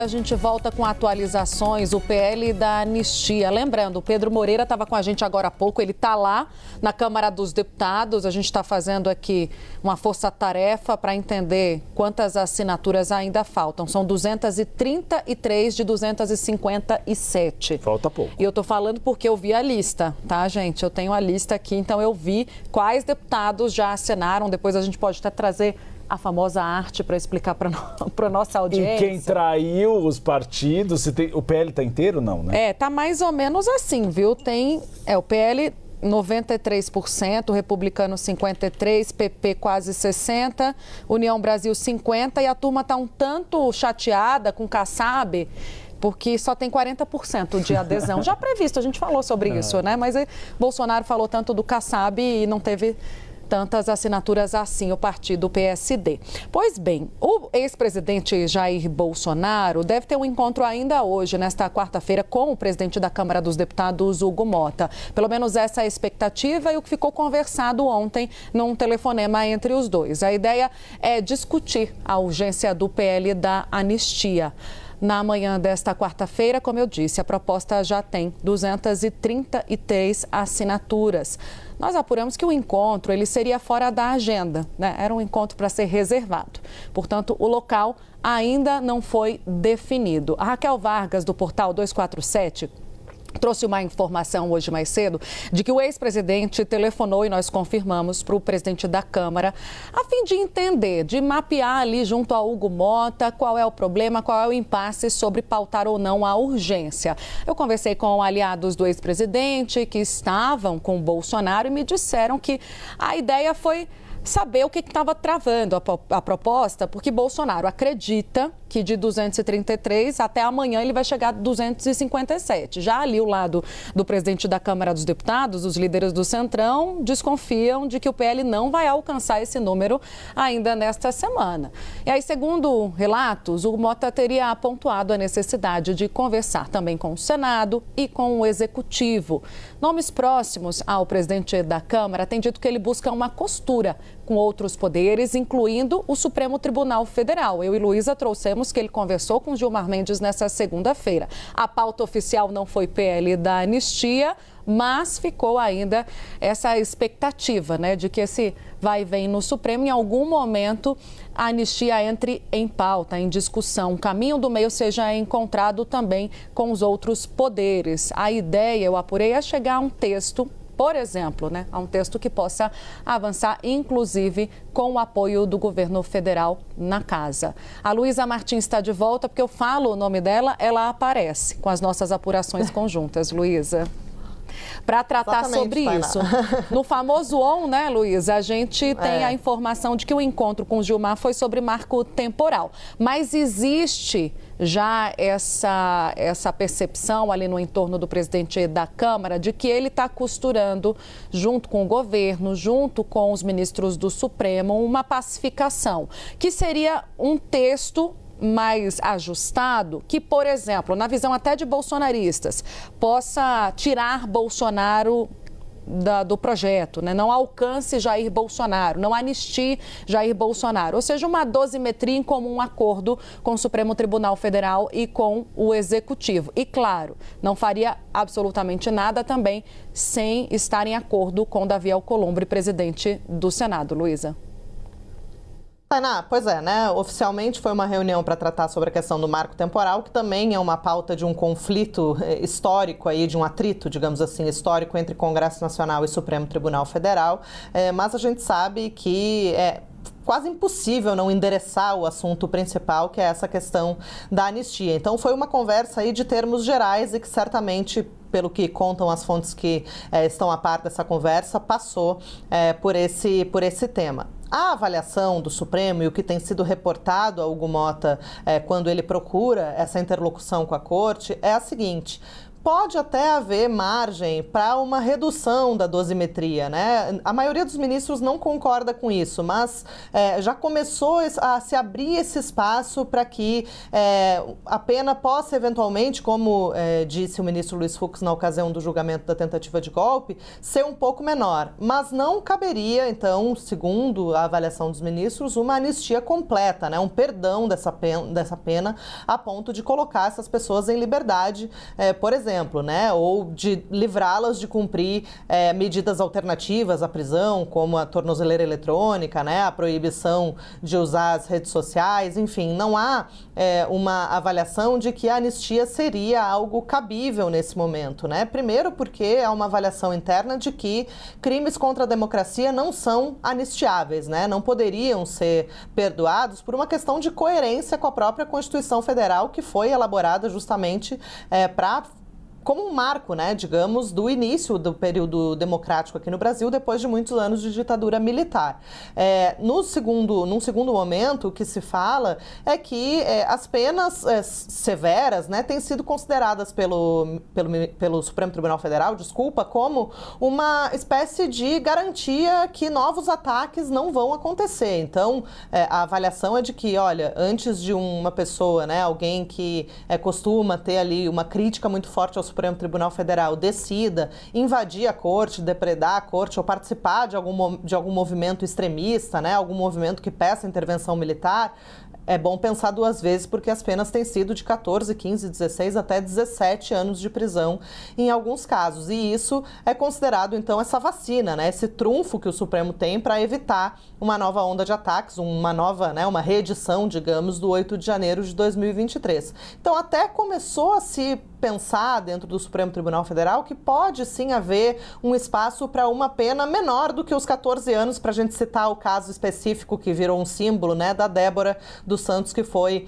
A gente volta com atualizações, o PL da anistia. Lembrando, o Pedro Moreira estava com a gente agora há pouco, ele está lá na Câmara dos Deputados. A gente está fazendo aqui uma força-tarefa para entender quantas assinaturas ainda faltam. São 233 de 257. Falta pouco. E eu estou falando porque eu vi a lista, tá, gente? Eu tenho a lista aqui, então eu vi quais deputados já assinaram. Depois a gente pode até trazer a famosa arte para explicar para a nossa audiência. E quem traiu os partidos, o PL está inteiro, não, né? Tá mais ou menos assim, viu? Tem o PL 93%, Republicano 53%, PP quase 60%, União Brasil 50% e a turma está um tanto chateada com o Kassab, porque só tem 40% de adesão. Já previsto, a gente falou sobre isso, né? Mas Bolsonaro falou tanto do Kassab e não teve tantas assinaturas assim, o partido PSD. Pois bem, o ex-presidente Jair Bolsonaro deve ter um encontro ainda hoje, nesta quarta-feira, com o presidente da Câmara dos Deputados, Hugo Motta. Pelo menos essa é a expectativa e o que ficou conversado ontem num telefonema entre os dois. A ideia é discutir a urgência do PL da anistia. Na manhã desta quarta-feira, como eu disse, a proposta já tem 233 assinaturas. Nós apuramos que o encontro ele seria fora da agenda, né? Era um encontro para ser reservado. Portanto, o local ainda não foi definido. A Raquel Vargas, do portal 247, trouxe uma informação hoje mais cedo de que o ex-presidente telefonou, e nós confirmamos, para o presidente da Câmara, a fim de entender, de mapear ali junto a Hugo Motta qual é o problema, qual é o impasse sobre pautar ou não a urgência. Eu conversei com aliados do ex-presidente que estavam com o Bolsonaro e me disseram que a ideia foi saber o que estava travando a proposta, porque Bolsonaro acredita que de 233 até amanhã ele vai chegar a 257. Já ali o lado do presidente da Câmara dos Deputados, os líderes do Centrão, desconfiam de que o PL não vai alcançar esse número ainda nesta semana. E aí, segundo relatos, o Motta teria pontuado a necessidade de conversar também com o Senado e com o Executivo. Nomes próximos ao presidente da Câmara têm dito que ele busca uma costura com outros poderes, incluindo o Supremo Tribunal Federal. Eu e Luísa trouxemos que ele conversou com Gilmar Mendes nessa segunda-feira. A pauta oficial não foi PL da anistia, mas ficou ainda essa expectativa, né, de que esse vai e vem no Supremo, em algum momento a anistia entre em pauta, em discussão. O caminho do meio seja encontrado também com os outros poderes. A ideia, eu apurei, é chegar a um texto, por exemplo, né, a um texto que possa avançar, inclusive, com o apoio do governo federal na casa. A Luísa Martins está de volta, porque eu falo o nome dela, ela aparece com as nossas apurações conjuntas. Luísa, para tratar sobre isso. No famoso ON, né, Luísa, a gente tem a informação de que o encontro com o Gilmar foi sobre marco temporal. Mas existe já essa percepção ali no entorno do presidente da Câmara de que ele está costurando, junto com o governo, junto com os ministros do Supremo, uma pacificação, que seria um texto mais ajustado, que, por exemplo, na visão até de bolsonaristas, possa tirar Bolsonaro do projeto, né? Não alcance Jair Bolsonaro, não anistie Jair Bolsonaro. Ou seja, uma dosimetria em comum acordo com o Supremo Tribunal Federal e com o Executivo. E, claro, não faria absolutamente nada também sem estar em acordo com Davi Alcolumbre, presidente do Senado. Luísa. Tainá, pois é, né? Oficialmente foi uma reunião para tratar sobre a questão do marco temporal, que também é uma pauta de um conflito histórico aí, de um atrito, digamos assim, histórico entre Congresso Nacional e Supremo Tribunal Federal. Mas a gente sabe que é quase impossível não endereçar o assunto principal, que é essa questão da anistia. Então foi uma conversa aí de termos gerais e que certamente, pelo que contam as fontes que estão a par dessa conversa, passou por esse tema. A avaliação do Supremo e o que tem sido reportado a Hugo Motta quando ele procura essa interlocução com a Corte é a seguinte: pode até haver margem para uma redução da dosimetria, né? A maioria dos ministros não concorda com isso, mas já começou a se abrir esse espaço para que a pena possa eventualmente, como disse o ministro Luiz Fux na ocasião do julgamento da tentativa de golpe, ser um pouco menor. Mas não caberia, então, segundo a avaliação dos ministros, uma anistia completa, né? Um perdão dessa pena a ponto de colocar essas pessoas em liberdade, por exemplo, né, ou de livrá-las de cumprir medidas alternativas à prisão, como a tornozeleira eletrônica, né, a proibição de usar as redes sociais, enfim, não há uma avaliação de que a anistia seria algo cabível nesse momento, né? Primeiro porque há uma avaliação interna de que crimes contra a democracia não são anistiáveis, né? Não poderiam ser perdoados por uma questão de coerência com a própria Constituição Federal, que foi elaborada justamente como um marco, né, digamos, do início do período democrático aqui no Brasil, depois de muitos anos de ditadura militar. Num segundo momento, o que se fala é que as penas severas, né, têm sido consideradas pelo Supremo Tribunal Federal, como uma espécie de garantia que novos ataques não vão acontecer. Então, a avaliação é de que, olha, antes de uma pessoa, né, alguém que costuma ter ali uma crítica muito forte ao Supremo Tribunal Federal decida invadir a corte, depredar a corte ou participar de algum movimento extremista, né, algum movimento que peça intervenção militar, é bom pensar duas vezes, porque as penas têm sido de 14, 15, 16 até 17 anos de prisão em alguns casos. E isso é considerado, então, essa vacina, né? Esse trunfo que o Supremo tem para evitar uma nova onda de ataques, uma reedição, digamos, do 8 de janeiro de 2023. Então, até começou a se pensar dentro do Supremo Tribunal Federal que pode sim haver um espaço para uma pena menor do que os 14 anos, para a gente citar o caso específico que virou um símbolo, né, da Débora dos Santos, que foi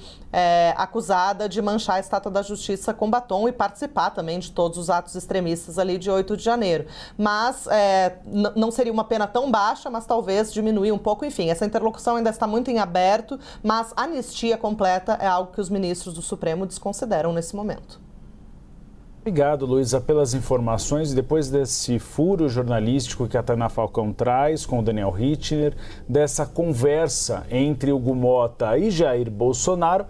acusada de manchar a Estátua da Justiça com batom e participar também de todos os atos extremistas ali de 8 de janeiro. Mas não seria uma pena tão baixa, mas talvez diminuir um pouco. Enfim, essa interlocução ainda está muito em aberto, mas anistia completa é algo que os ministros do Supremo desconsideram nesse momento. Obrigado, Luísa, pelas informações. Depois desse furo jornalístico que a Tainá Falcão traz com o Daniel Rittner, dessa conversa entre Hugo Motta e Jair Bolsonaro,